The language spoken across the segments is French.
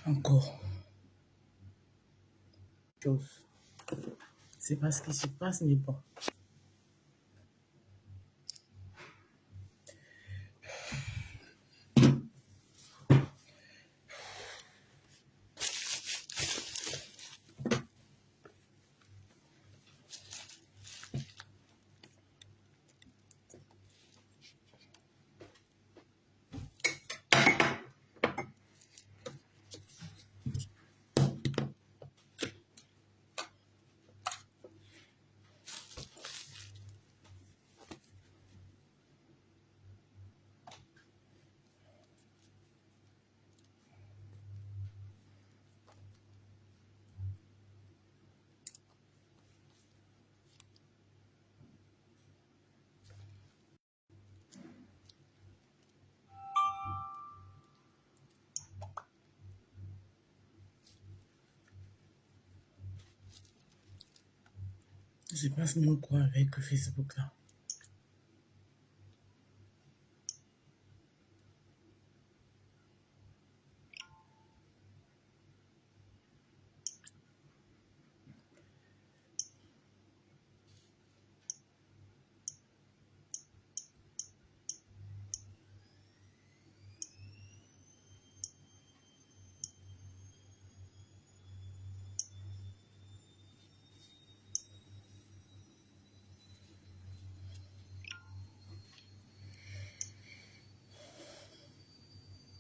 Encore. Chose. C'est pas ce qui se passe, mais bon. Il se passe même quoi avec Facebook là?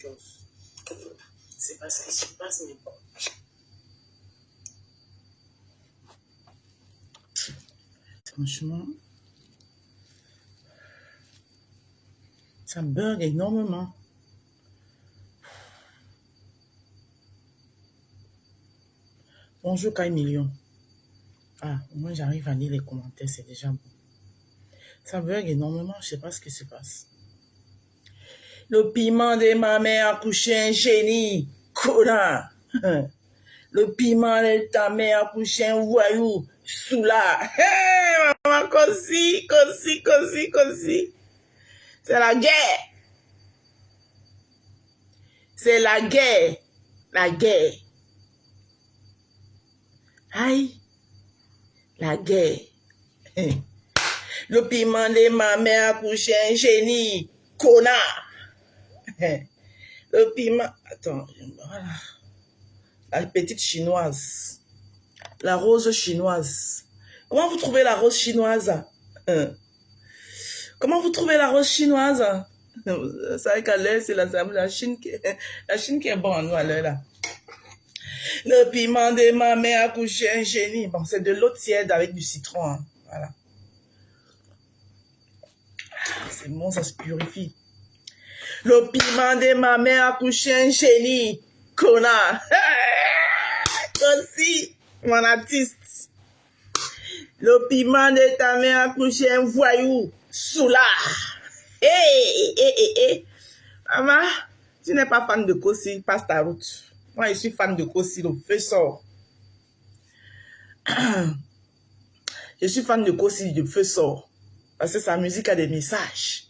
Chose. C'est pas ce qui se passe, mais bon. Franchement, ça bug énormément. Bonjour Kai Million. Ah, moi j'arrive à lire les commentaires, c'est déjà bon. Ça bug énormément, je sais pas ce qui se passe. Le piment de ma mère a couché un génie, connard. Le piment de ta mère a couché un voyou, soula. Hey, maman, cosy. C'est la guerre. C'est la guerre. La guerre. Aïe. La guerre. Le piment de ma mère a couché un génie, connard. Le piment... Attends, voilà. La petite chinoise. La rose chinoise. Comment vous trouvez la rose chinoise? Comment vous trouvez la rose chinoise? C'est vrai qu'à l'heure, c'est la Chine qui est bonne à nous à l'heure là. Le piment de ma mère a couché un génie. Bon, c'est de l'eau tiède avec du citron. Hein. Voilà. C'est bon, ça se purifie. Le piment de ma mère a couché un génie. Connard. Aussi, mon artiste. Le piment de ta mère a couché un voyou. Soula. Maman, tu n'es pas fan de Kossi, passe ta route. Moi, je suis fan de Kossi, le feu sort. Je suis fan de Kossi, le feu sort. Parce que sa musique a des messages.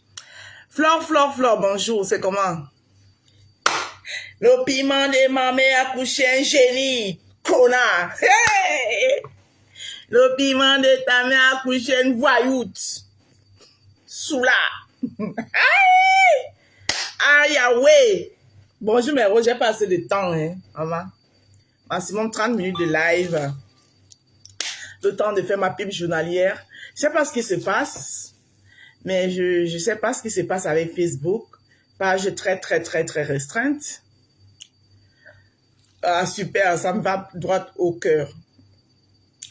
Flore, bonjour, c'est comment? Le piment de ma mère a couché un génie, connard. Hey! Le piment de ta mère a couché un voyoute. Soula. Aïe, ouais. Bonjour, mais j'ai pas assez de temps, hein, maman. Maximum 30 minutes de live. Le temps de faire ma pipe journalière. Je sais pas ce qui se passe, mais je sais pas ce qui se passe avec Facebook. Page très restreinte. Ah, super, ça me va droit au cœur.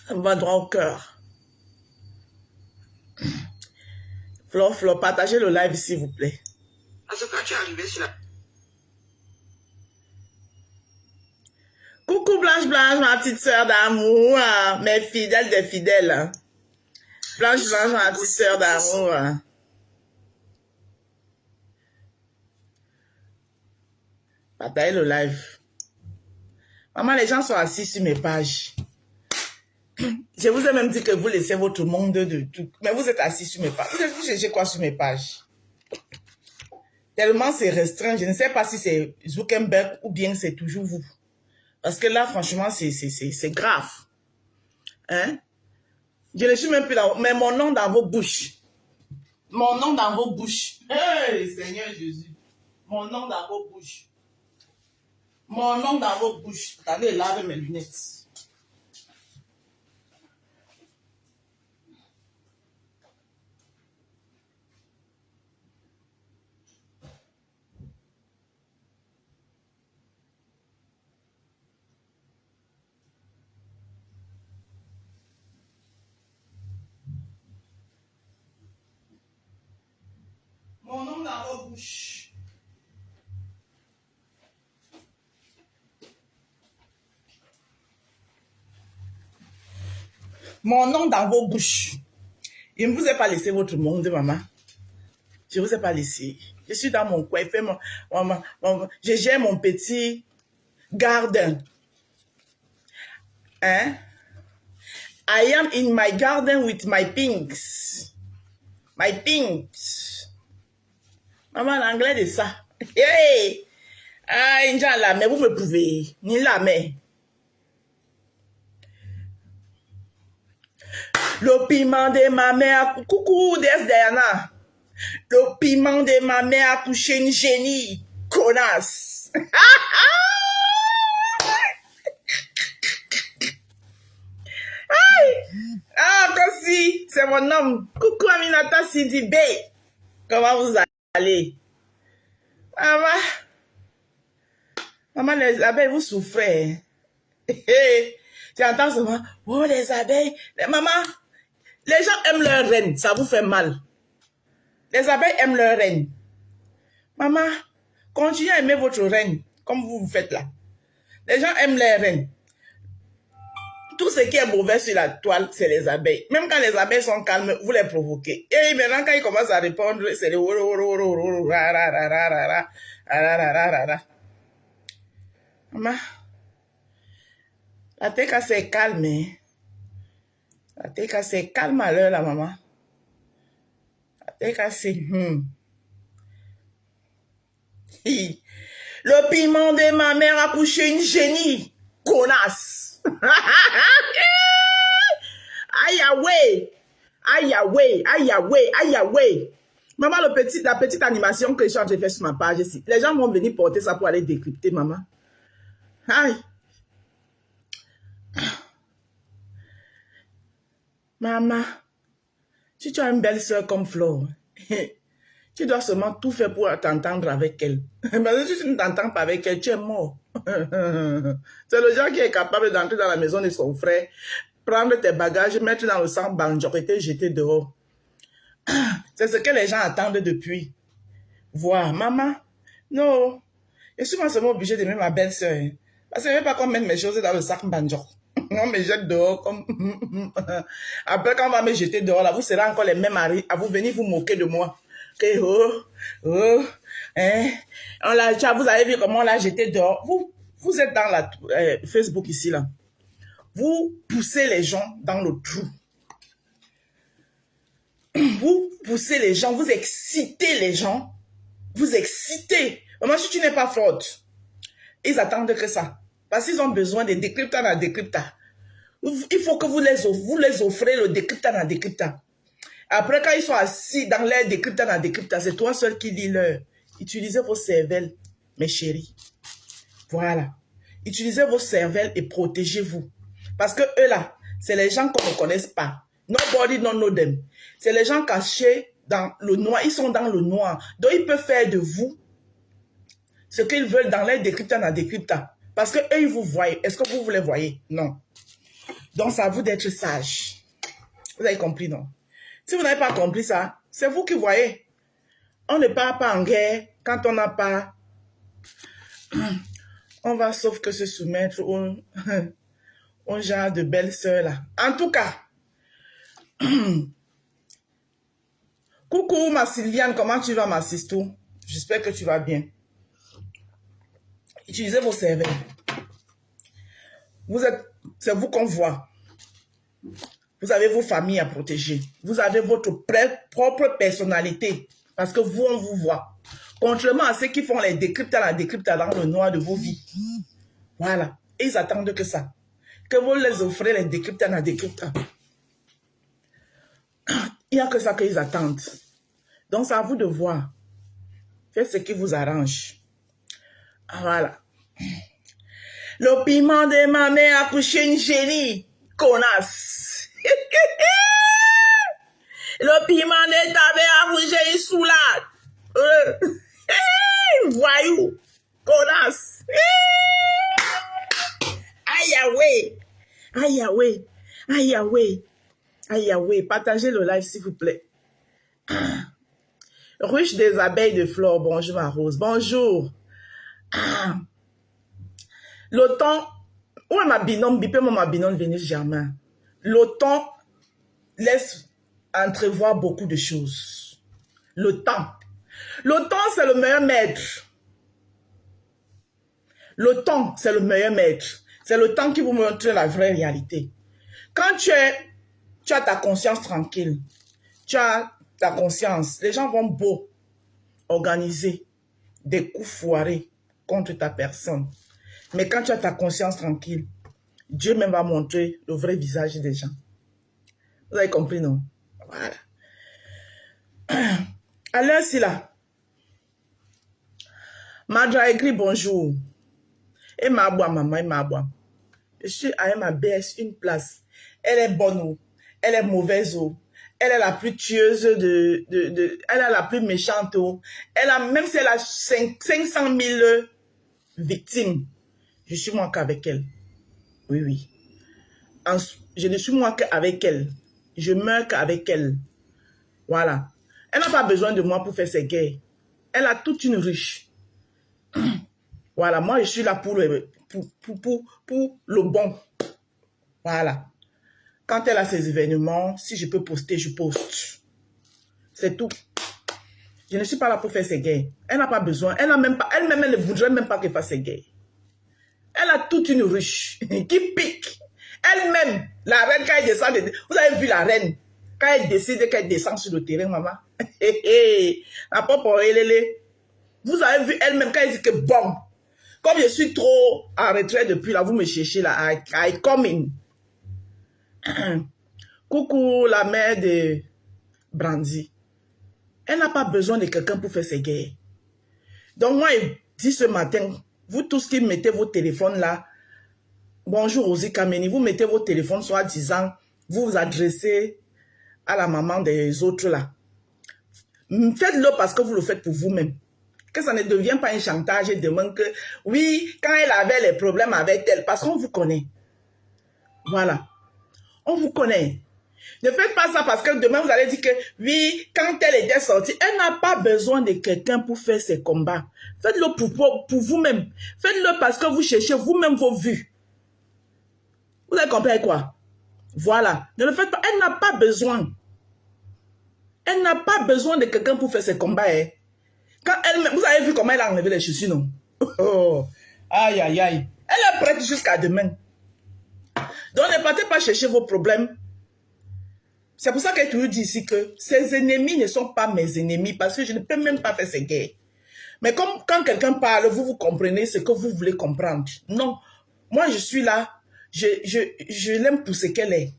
Ça me va droit au cœur. Flore, partagez le live, s'il vous plaît. Parce que quand tu es arrivé sur la... Coucou Blanche, ma petite sœur d'amour, mes fidèles des fidèles. Blanche, ma petite sœur d'amour. Partagez le live. Maman, les gens sont assis sur mes pages. Je vous ai même dit que vous laissez votre monde de tout. Mais vous êtes assis sur mes pages. Vous cherchez quoi sur mes pages? Tellement c'est restreint. Je ne sais pas si c'est Zuckerberg ou bien c'est toujours vous. Parce que là, franchement, c'est grave. Hein? Je ne suis même plus là. Mais mon nom dans vos bouches. Mon nom dans vos bouches. Hey, Seigneur Jésus. Mon nom dans vos bouches. Mon nom dans vos bouches. Attendez, lave mes lunettes. Mon nom dans vos bouches. Mon nom dans vos bouches. Je ne vous ai pas laissé votre monde, maman. Je ne vous ai pas laissé. Je suis dans mon coin. Je gère mon petit garden. Hein? I am in my garden with my pinks. My pinks. Maman, l'anglais de ça. Hey! Ah, Inch'Allah, mais vous me pouvez. Ni la mais. Le piment de ma mère. Coucou, Des Diana. Le piment de ma mère a couché une génie. Connasse. Ah, Kossi, c'est mon nom. Coucou, Aminata Sidibé. Comment vous allez? Maman. Maman, les abeilles, vous souffrez. Tu entends souvent, oh, les abeilles. Maman, les gens aiment leur reine, ça vous fait mal. Les abeilles aiment leur reine. Maman, continuez à aimer votre reine, comme vous faites là. Les gens aiment leur reine. Tout ce qui est mauvais sur la toile, c'est les abeilles. Même quand les abeilles sont calmes, vous les provoquez. Et maintenant, quand ils commencent à répondre, c'est le maman, la teka c'est calme. La teka c'est calme à l'heure, la maman. La teka c'est... Le piment de ma mère a couché une génie. Connasse. Aïe, aïe, aïe, aïe, aïe, aïe, aïe. Maman, la petite animation que je suis en train de faire sur ma page ici. Les gens vont venir porter ça pour aller décrypter, maman. Aïe. Maman, si tu as une belle soeur comme Flore, tu dois seulement tout faire pour t'entendre avec elle. Mais si tu ne t'entends pas avec elle, tu es mort. C'est le genre qui est capable d'entrer dans la maison de son frère, prendre tes bagages, mettre dans le sang banjo et te jeter dehors. C'est ce que les gens attendent depuis. Voir, maman, non, je suis moi seulement obligée d'aimer ma belle-sœur. Parce que je ne veux pas qu'on mette mes choses dans le sac banjo. On me jette dehors. Comme... Après, quand on va me jeter dehors, là, vous serez encore les mêmes à vous venir vous moquer de moi. Que, hein? Vous avez vu comment on l'a jeté dehors. Vous êtes dans la Facebook ici, là. Vous poussez les gens dans le trou. Vous poussez les gens, vous excitez les gens. Vous excitez. Maman, si tu n'es pas forte, ils attendent que ça. Parce qu'ils ont besoin de décrypta dans décrypta. Il faut que vous les offrez le décrypta dans décrypta. Après, quand ils sont assis dans leur décrypta dans décrypta, c'est toi seul qui lis leur. Utilisez vos cervelles, mes chéris. Voilà. Utilisez vos cervelles et protégez-vous. Parce que eux là, c'est les gens qu'on ne connaisse pas. Nobody don't know them. C'est les gens cachés dans le noir. Ils sont dans le noir. Donc, ils peuvent faire de vous ce qu'ils veulent dans leur décrypta dans décrypta. Parce que eux, ils vous voient. Est-ce que vous les voyez? Non. Donc, c'est à vous d'être sage. Vous avez compris, non? Si vous n'avez pas compris ça, c'est vous qui voyez. On ne part pas en guerre quand on n'a pas... On va sauf que se soumettre au genre de belle-sœur là. En tout cas, coucou ma Sylviane, comment tu vas ma sistou? J'espère que tu vas bien. Utilisez vos cervelles. C'est vous qu'on voit. Vous avez vos familles à protéger. Vous avez votre propre personnalité. Parce que vous, on vous voit. Contrairement à ceux qui font les décrypta dans le noir de vos vies. Voilà. Et ils attendent que ça. Que vous les offrez, les décryptants, les décryptants. Il n'y a que ça qu'ils attendent. Donc, c'est à vous de voir. Faites ce qui vous arrange. Voilà. Le piment de ma mère a couché une génie. Connasse. Le piment de ta mère a couché une soulade. Voyou. Connasse. Aïe, Yahweh. Aïe, Yahweh. Aïe, Yahweh. Aïe, Yahweh. Partagez le live, s'il vous plaît. Ruche des abeilles de fleurs. Bonjour, ma rose. Bonjour. L'automne, où est ma binôme? Bipez-moi ma binôme Vénus Germain. L'automne laisse entrevoir beaucoup de choses. Le temps. Le temps, c'est le meilleur maître. Le temps, c'est le meilleur maître. C'est le temps qui vous montre la vraie réalité. Quand tu as ta conscience tranquille, tu as ta conscience, les gens vont beau organiser des coups foirés contre ta personne. Mais quand tu as ta conscience tranquille, Dieu même va montrer le vrai visage des gens. Vous avez compris, non? Voilà. Alors, c'est là. Madra écrit bonjour. Et ma bois, maman, et ma bois. Je suis à ma BS, une place. Elle est bonne ou elle est mauvaise ou elle est la plus tueuse elle est la plus méchante ou elle a, même si elle a 500 000 victimes, je suis moi qu'avec elle. Oui, oui. Je ne suis moi qu'avec elle. Je meurs qu'avec elle. Voilà. Elle n'a pas besoin de moi pour faire ses guerres. Elle a toute une riche. Voilà, moi je suis là pour le bon. Voilà. Quand elle a ses événements, si je peux poster, je poste. C'est tout. Je ne suis pas là pour faire ses guerres. Elle n'a pas besoin. Elle ne voudrait même pas qu'elle fasse ses guerres. Elle a toute une ruche qui pique. Elle-même, la reine, quand elle descend, vous avez vu la reine, quand elle décide qu'elle descend sur le terrain, maman. La papa, vous avez vu elle-même quand elle dit que bon, comme je suis trop en retrait depuis là, vous me cherchez là, I come in. Coucou la mère de Brandy. Elle n'a pas besoin de quelqu'un pour faire ses guerres. Donc moi, je dis ce matin, vous tous qui mettez vos téléphones là, bonjour Rosie Kameni, vous mettez vos téléphones soit disant, vous vous adressez à la maman des autres là. Faites-le parce que vous le faites pour vous-même. Que ça ne devienne pas un chantage et demande que, oui, quand elle avait les problèmes avec elle, parce qu'on vous connaît. Voilà. On vous connaît. Ne faites pas ça parce que demain vous allez dire que, oui, quand elle était sortie, elle n'a pas besoin de quelqu'un pour faire ses combats. Faites-le pour vous-même. Faites-le parce que vous cherchez vous-même vos vues. Vous avez compris quoi? Voilà. Ne le faites pas. Elle n'a pas besoin. Elle n'a pas besoin de quelqu'un pour faire ses combats. Hein. Quand elle, vous avez vu comment elle a enlevé les chaussures, non? Oh, aïe, aïe, aïe. Elle est prête jusqu'à demain. Donc, ne partez pas chercher vos problèmes. C'est pour ça qu'elle toujours dit ici que ses ennemis ne sont pas mes ennemis parce que je ne peux même pas faire ces guerres. Mais comme quand quelqu'un parle, vous comprenez ce que vous voulez comprendre. Non, moi je suis là, je l'aime pour ce qu'elle est.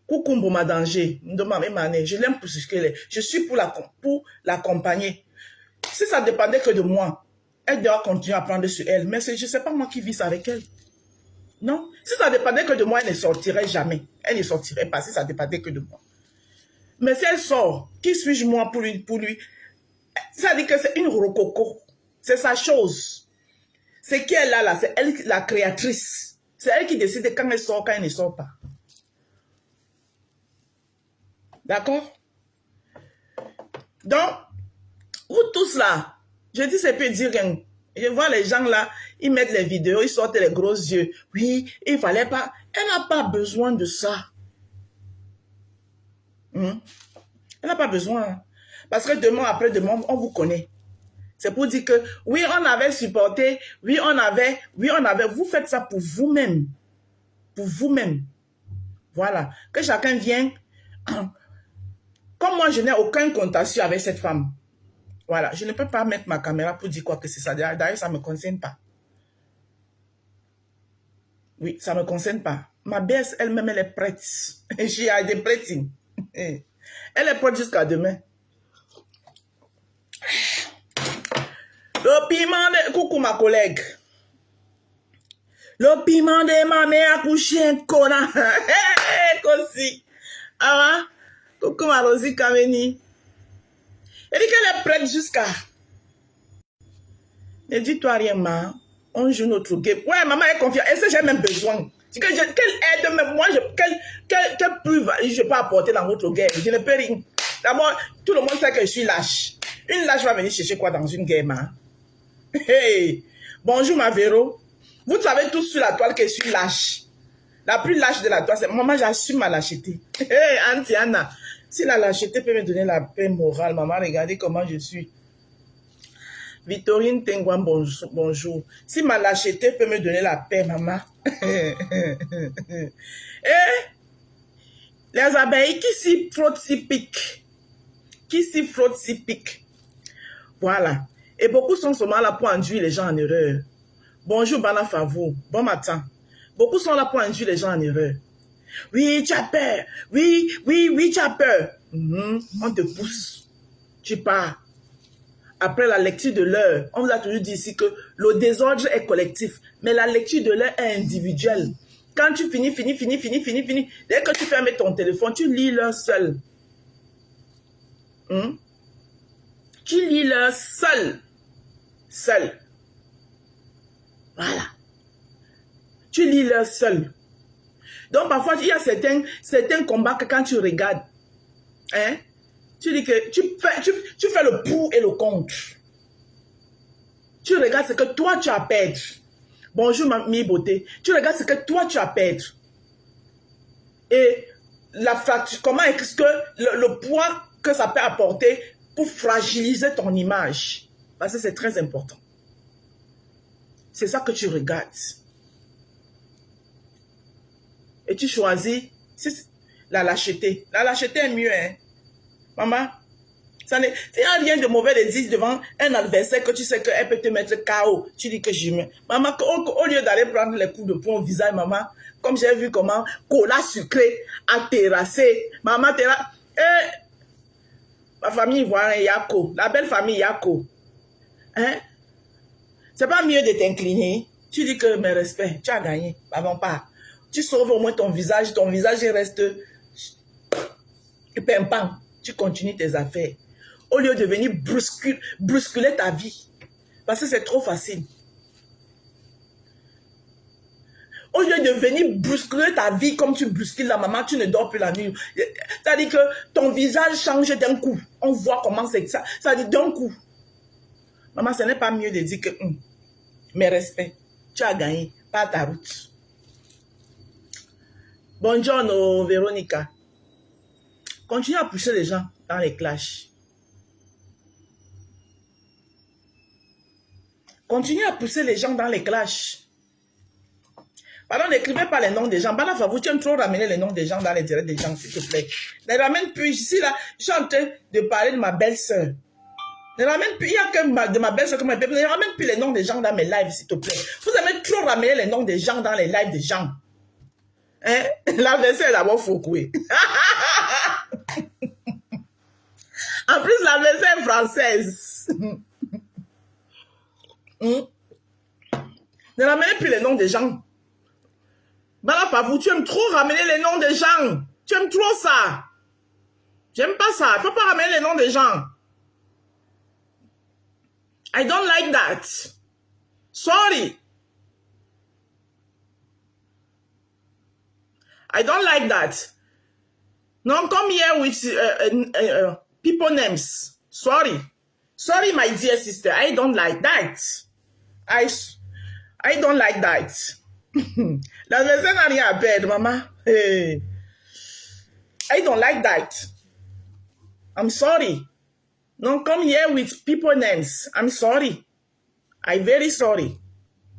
Coucou Mboma Danger, je l'aime pour ce qu'elle est. Je suis pour l'accompagner. Si ça dépendait que de moi, elle doit continuer à prendre sur elle. Mais je ne sais pas moi qui vis avec elle. Non, si ça dépendait que de moi, elle ne sortirait jamais. Elle ne sortirait pas si ça dépendait que de moi. Mais si elle sort, qui suis-je moi pour lui? Ça dit que c'est une rococo. C'est sa chose. C'est qui elle a là, c'est elle la créatrice. C'est elle qui décide quand elle sort, quand elle ne sort pas. D'accord? Donc, vous tous là, je dis c'est peu dire rien. Je vois les gens là, ils mettent les vidéos, ils sortent les gros yeux. Oui, il fallait pas. Elle n'a pas besoin de ça. Elle n'a pas besoin. Parce que demain, après demain, on vous connaît. C'est pour dire que, oui, on avait supporté, oui, on avait. Vous faites ça pour vous-même. Pour vous-même. Voilà. Que chacun vienne. Comme moi, je n'ai aucun contact avec cette femme. Voilà. Je ne peux pas mettre ma caméra pour dire quoi que c'est ça. D'ailleurs, ça ne me concerne pas. Oui, ça ne me concerne pas. Ma baisse elle-même, elle est prête. J'ai des prêtines. Elle est prête jusqu'à demain. Le piment de... Coucou ma collègue. Le piment de ma mère a couché un connard. Aussi. Ah, coucou ma Rosie Kameni. Elle dit qu'elle est prête jusqu'à... Ne dis-toi rien, ma. On joue notre game. Ouais, maman est confiante. Est-ce que j'ai même besoin? Quelle aide, même moi, quelle plus je peux apporter dans votre guerre? Je ne peux rien. D'abord, tout le monde sait que je suis lâche. Une lâche va venir chercher quoi dans une guerre, ma? Hey! Bonjour, ma Véro. Vous savez tous sur la toile que je suis lâche. La plus lâche de la toile, c'est maman, j'assume ma lâcheté. Hey, Auntie Anna. Si la lâcheté peut me donner la paix morale, maman, regardez comment je suis. Victorine Tengwan, bonjour. Si ma lâcheté peut me donner la paix, maman. Les abeilles qui s'y frottent, s'y piquent. Qui s'y frottent, s'y piquent. Voilà. Et beaucoup sont seulement là pour induire les gens en erreur. Bonjour, Bana Favou. Bon matin. Beaucoup sont là pour induire les gens en erreur. Oui, tu as peur. Oui, tu as peur. On te pousse. Tu pars. Après la lecture de l'heure, on vous a toujours dit ici que le désordre est collectif, mais la lecture de l'heure est individuelle. Quand tu finis, dès que tu fermes ton téléphone, tu lis l'heure seul. Tu lis l'heure seul. Seul. Voilà. Tu lis l'heure seul. Donc parfois, il y a certains combats que quand tu regardes, hein, tu dis que tu fais le pour et le contre. Tu regardes ce que toi tu as à perdre. Bonjour, mamie beauté. Tu regardes ce que toi tu as à perdre. Et la fracture, comment est-ce que le poids que ça peut apporter pour fragiliser ton image. Parce que c'est très important. C'est ça que tu regardes. Et tu choisis la lâcheté. La lâcheté est mieux, hein. Maman, il n'y a rien de mauvais de dire devant un adversaire que tu sais qu'elle peut te mettre KO. Tu dis que je mets. Maman, au lieu d'aller prendre les coups de poing au visage, maman, comme j'ai vu comment cola sucré a terrassé. Maman terrasse. Ma famille ivoirienne, Yako. La belle famille Yako. Hein? C'est pas mieux de t'incliner. Tu dis que mes respects, tu as gagné. Maman, pas. Tu sauves au moins ton visage il reste pimpant. Tu continues tes affaires. Au lieu de venir brusculer ta vie. Parce que c'est trop facile. Au lieu de venir brusculer ta vie comme tu bruscules la maman, tu ne dors plus la nuit. C'est-à-dire que ton visage change d'un coup. On voit comment c'est ça. C'est-à-dire d'un coup. Maman, ce n'est pas mieux de dire que mes respects, tu as gagné, pas ta route. Bonjour, Véronica. Continue à pousser les gens dans les clashs. Continue à pousser les gens dans les clashs. Pardon, n'écrivez pas les noms des gens. Bala Favou, tu aimes trop ramener les noms des gens dans les directs des gens, s'il te plaît. Ne ramène plus. Ici, là, je suis en train de parler de ma belle-sœur. Ne ramène plus. Il n'y a que de ma belle-sœur que ma belle-sœur. Ne ramène plus les noms des gens dans mes lives, s'il te plaît. Vous aimez trop ramener les noms des gens dans les lives des gens. Hein? L'adversaire est d'abord Foucault. En plus, l'adversaire est française. Ne ramenez plus les noms des gens. Bala Favou, tu aimes trop ramener les noms des gens. Tu aimes trop ça. J'aime pas ça. Il ne faut pas ramener les noms des gens. I don't like that. Sorry. I don't like that. Don't come here with people names. Sorry. Sorry, my dear sister. I don't like that. I don't like that. L'adversaire n'a rien à perdre, maman. Hey. I don't like that. I'm sorry. Don't come here with people names. I'm sorry. I'm very sorry.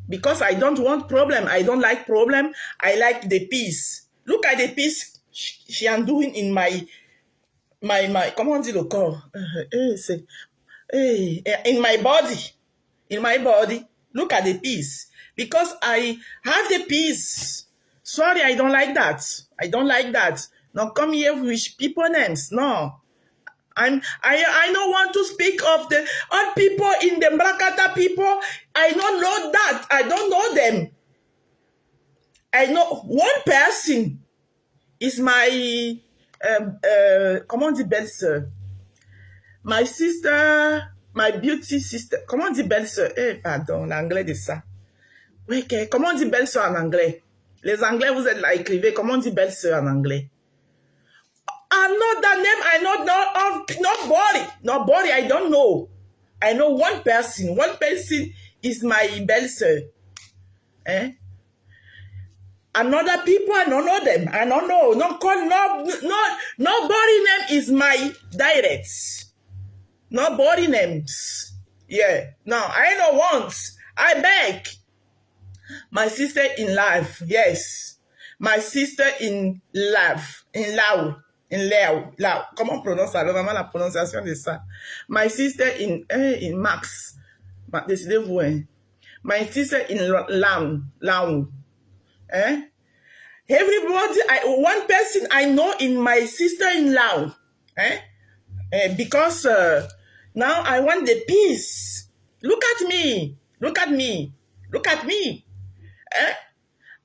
Because I don't want problem. I don't like problem. I like the peace. Look at the peace she am doing in my comment on dit le corps? In my body. In my body. Look at the peace. because I have the peace. Sorry, I don't like that. I don't like that. Now come here with people names. No. I don't want to speak of the all people in the Mbrakata people. I don't know that. I don't know them. I know one person is my comment on dit belle-sœur? My sister, my beauty sister. Comment on dit belle-sœur? Eh, pardon, l'anglais de ça. Oui, okay. Comment on dit belle-sœur en anglais? Les anglais, vous êtes là, écrivez. Comment on dit belle-sœur en anglais? I know that name. I know nobody. Nobody. I don't know. I know one person. One person is my belle-sœur. Eh? Another people, I don't know them. I don't know. Nobody name is my direct. Nobody names. Yeah. No, I know once. I beg. My sister in life. Yes. My sister in life. In Lao. In Lao. Lao. Comment on prononce ça? Vraiment la prononciation de ça. My sister in Max. Décidez-vous, hein. My sister in Lao. Eh? Everybody, one person I know in my sister-in-law. Because now I want the peace. Look at me. Look at me. Look at me.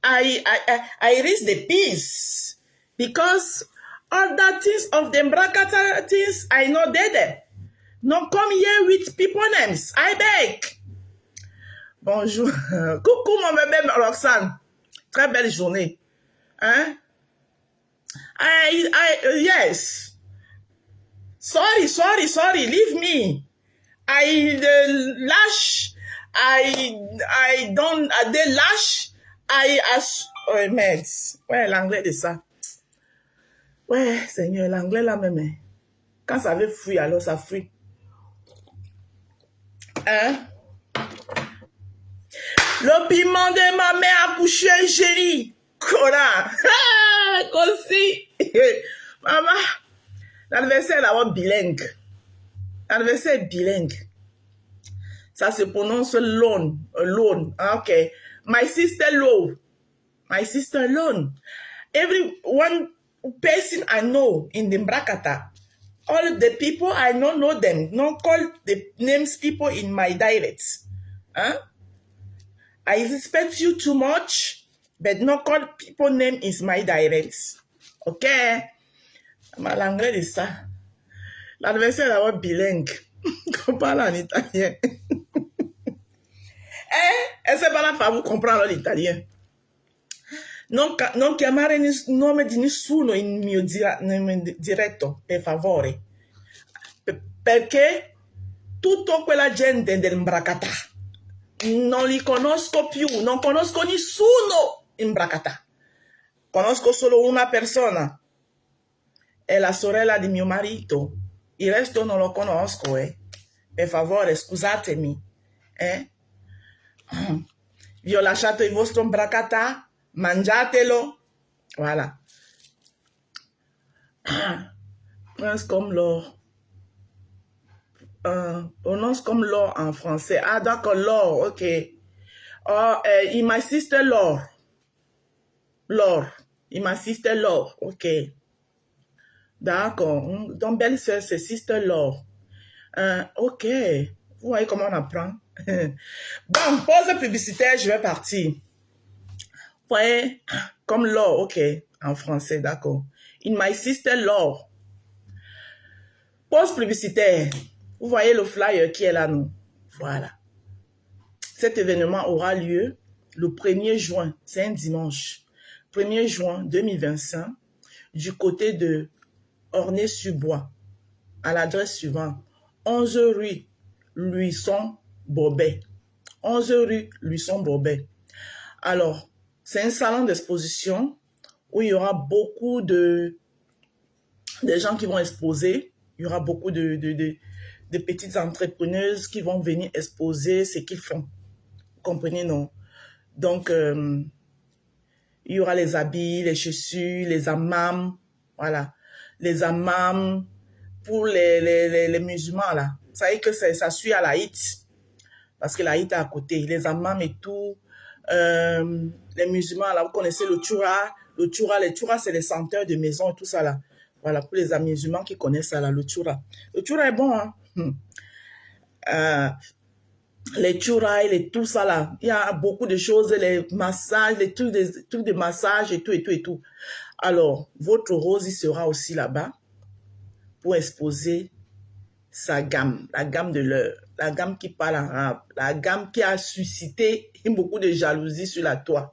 I reach the peace. Because all the things of the Mbrakata things, I know they there. No come here with people names. I beg. Bonjour. Coucou mon bébé Roxane. Très belle journée. Hein? Yes. Sorry. Leave me. They lash. Oh, merde. Ouais, l'anglais de ça. Ouais, Seigneur, l'anglais là même. Quand ça veut fuir, alors ça fuit. Hein? Le piment de ma mère a couché un génie. Cora. Aussi. Maman. L'adversaire d'abord bilingue. L'adversaire est bilingue. Ça se prononce lone. Ok. My sister low. My sister alone. Every one person I know in the Mbrakata, all the people I know them. Not call the names people in my direct. Huh? I respect you too much, but not call people name is my direct. Okay? L'anglais de ça. L'adversaire d'avoir bilingue. On parle en italien. Est-ce que la femme comprend l'italien? Non chiamare nome di nessuno in mio diretto, per favore. Perché tutta quella gente del Mbrakata non li conosco più, non conosco nessuno in Mbrakata. Conosco solo una persona. È la sorella di mio marito. Il resto non lo conosco, Per favore, scusatemi. Vi ho lasciato il vostro Mbrakata. Mangiatelo. Voilà. Prononce comme l'or. Prononce comme l'or en français. Ah, d'accord, l'or, ok. Oh, my sister l'or. L'or. My sister l'or, ok. D'accord. Donc, belle-sœur, c'est sister l'or. Ok. Vous voyez comment on apprend? Bon, pause publicitaire, je vais partir. Vous voyez, comme l'or, ok, en français, d'accord. In my sister law. Pause publicitaire. Vous voyez le flyer qui est là, non? Voilà. Cet événement aura lieu le 1er juin, c'est un dimanche. 1er juin 2025, du côté de Ornay-sur-Bois, à l'adresse suivante, 11 rue Luisson-Bobet. 11 rue Luisson-Bobet. Alors, c'est un salon d'exposition où il y aura beaucoup de gens qui vont exposer. Il y aura beaucoup de petites entrepreneuses qui vont venir exposer ce qu'ils font. Vous comprenez, non? Donc, il y aura les habits, les chaussures, les hammams. Voilà. Les hammams pour les musulmans, là. Vous savez que ça suit à la HIT. Parce que la HIT est à côté. Les hammams et tout. les musulmans, là, vous connaissez le tchoura. Le tchoura, les tchouras, c'est les senteurs de maison et tout ça, là. Voilà, pour les musulmans qui connaissent ça, là, le tchoura. Le tchoura est bon, hein. Les tchouras et tout ça, là. Il y a beaucoup de choses, les massages, les trucs de massage et tout, et tout, et tout. Alors, votre rose, il sera aussi là-bas pour exposer sa gamme, la gamme de l'heure, la gamme qui parle arabe, la gamme qui a suscité beaucoup de jalousie sur la toile.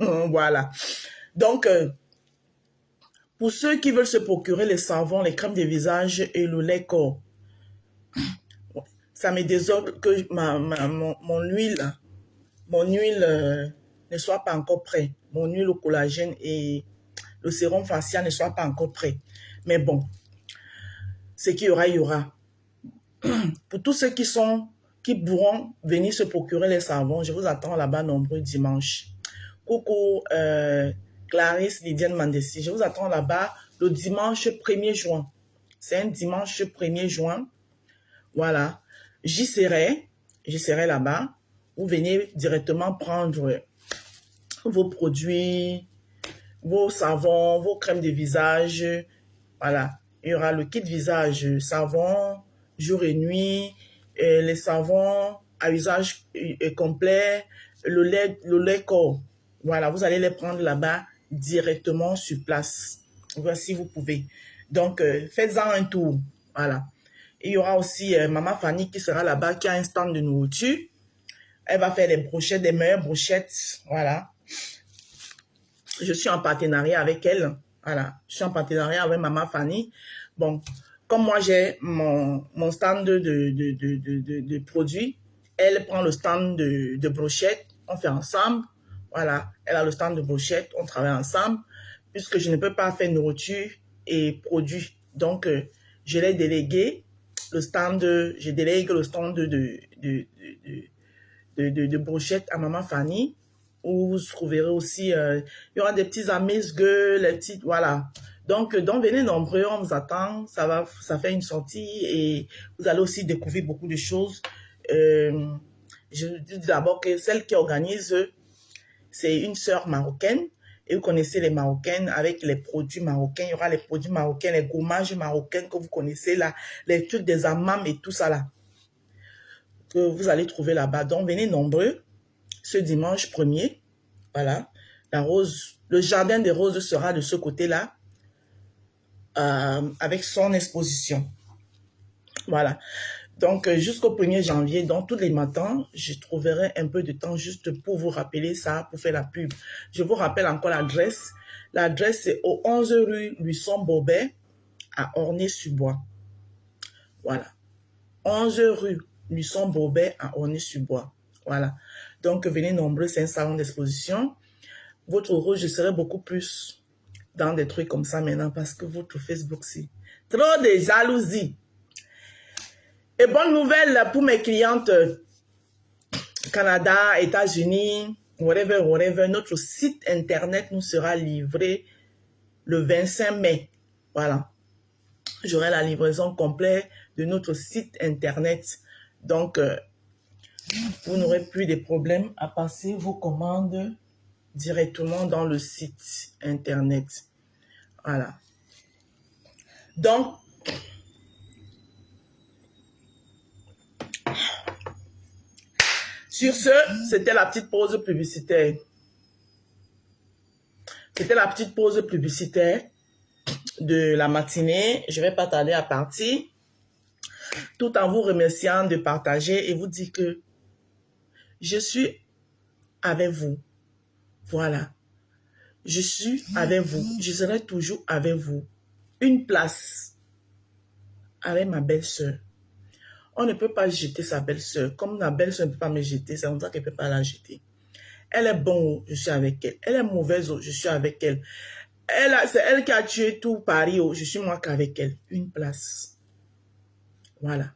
Voilà. Donc, pour ceux qui veulent se procurer les savons, les crèmes de visage et le lait corps, ça me désole que mon huile ne soit pas encore prêt. Mon huile au collagène et le sérum facial ne soit pas encore prêt. Mais bon, ce qu'il y aura, il y aura. Pour tous ceux qui pourront venir se procurer les savons, je vous attends là-bas nombreux dimanche. Coucou Clarisse Lydiane Mandessi, je vous attends là-bas le dimanche 1er juin. C'est un dimanche 1er juin. Voilà. J'y serai là-bas. Vous venez directement prendre vos produits, vos savons, vos crèmes de visage. Voilà. Il y aura le kit visage, savon, jour et nuit, les savons à usage complet, le lait corps. Voilà, vous allez les prendre là-bas directement sur place. Voici, vous pouvez. Donc, faites-en un tour. Voilà. Il y aura aussi Maman Fanny qui sera là-bas, qui a un stand de nourriture. Elle va faire des brochettes, des meilleures brochettes. Voilà. Je suis en partenariat avec elle. Voilà. Je suis en partenariat avec Maman Fanny. Bon, comme moi, j'ai mon stand de produits, elle prend le stand de brochettes. On fait ensemble. Voilà. Elle a le stand de brochettes. On travaille ensemble. Puisque je ne peux pas faire nourriture et produits. Donc, je l'ai délégué. Je délègue le stand de brochettes à Maman Fanny, où vous trouverez aussi, il y aura des petits amuse-gueules, les petites, voilà. Donc, venez nombreux, on vous attend, ça fait une sortie et vous allez aussi découvrir beaucoup de choses. Je dis d'abord que celle qui organise, c'est une sœur marocaine. Et vous connaissez les Marocaines avec les produits marocains. Il y aura les produits marocains, les gommages marocains que vous connaissez là, les trucs des hammams et tout ça là, que vous allez trouver là-bas. Donc, venez nombreux ce dimanche 1er. Voilà. Le jardin des roses sera de ce côté-là avec son exposition. Voilà. Donc, jusqu'au 1er janvier, donc tous les matins, je trouverai un peu de temps juste pour vous rappeler ça, pour faire la pub. Je vous rappelle encore l'adresse. L'adresse, c'est au 11 rue Luçon-Bobet à Ornay-sur-Bois. Voilà. 11 rue Luçon-Bobet à Ornay-sur-Bois. Voilà. Donc, venez nombreux, c'est un salon d'exposition. Votre rose, je serai beaucoup plus dans des trucs comme ça maintenant parce que votre Facebook, c'est trop de jalousie. Et bonne nouvelle pour mes clientes Canada, États-Unis, whatever, notre site internet nous sera livré le 25 mai. Voilà. J'aurai la livraison complète de notre site internet. Donc, vous n'aurez plus de problèmes à passer vos commandes directement dans le site internet. Voilà. Donc, sur ce, c'était la petite pause publicitaire. C'était la petite pause publicitaire de la matinée. Je vais pas tarder à partir. Tout en vous remerciant de partager et vous dire que je suis avec vous. Voilà. Je suis avec vous. Je serai toujours avec vous. Une place avec ma belle-sœur. On ne peut pas jeter sa belle-sœur. Comme ma belle-sœur ne peut pas me jeter, c'est comme ça qu'elle ne peut pas la jeter. Elle est bonne, je suis avec elle. Elle est mauvaise, je suis avec elle. C'est elle qui a tué tout Paris, je suis moi qu'avec elle. Une place. Voilà.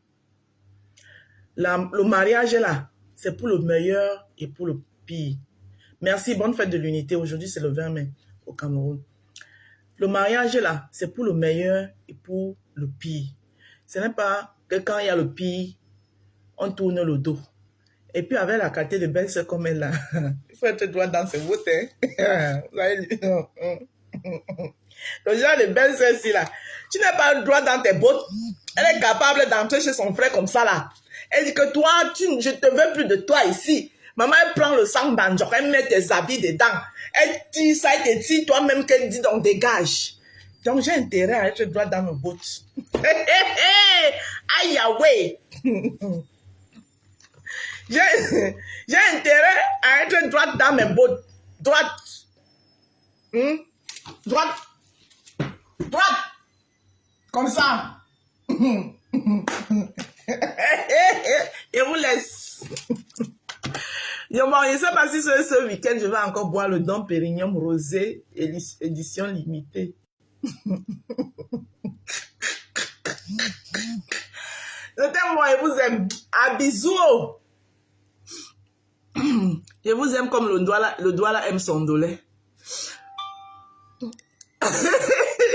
Le mariage est là. C'est pour le meilleur et pour le pire. Merci, bonne fête de l'unité. Aujourd'hui, c'est le 20 mai au Cameroun. Le mariage est là. C'est pour le meilleur et pour le pire. Ce n'est pas que quand il y a le pire, on tourne le dos. Et puis avec la qualité de belle-sœur comme elle là, il faut être droit dans ses votes. Hein. Vous avez lu. Donc genre les belles-sœurs ici là, tu n'es pas droit dans tes bottes. Elle est capable d'entrer chez son frère comme ça là. Elle dit que toi, je te veux plus de toi ici. Maman, elle prend le sang d'Anjok, elle met tes habits dedans. Elle tire ça et te tire toi-même qu'elle dit donc dégage. Donc j'ai intérêt à être droit dans mes bottes. Aïe, ouais. J'ai intérêt à être droite dans mes bottes. Droite. Droite. Droite. Comme ça. Et vous laisse. Bon, je ne sais pas si ce week-end, je vais encore boire le Dom Pérignon rosé, édition limitée. C'était moi, je vous aime. À bisous. Je vous aime comme le doigt là aime son dolé.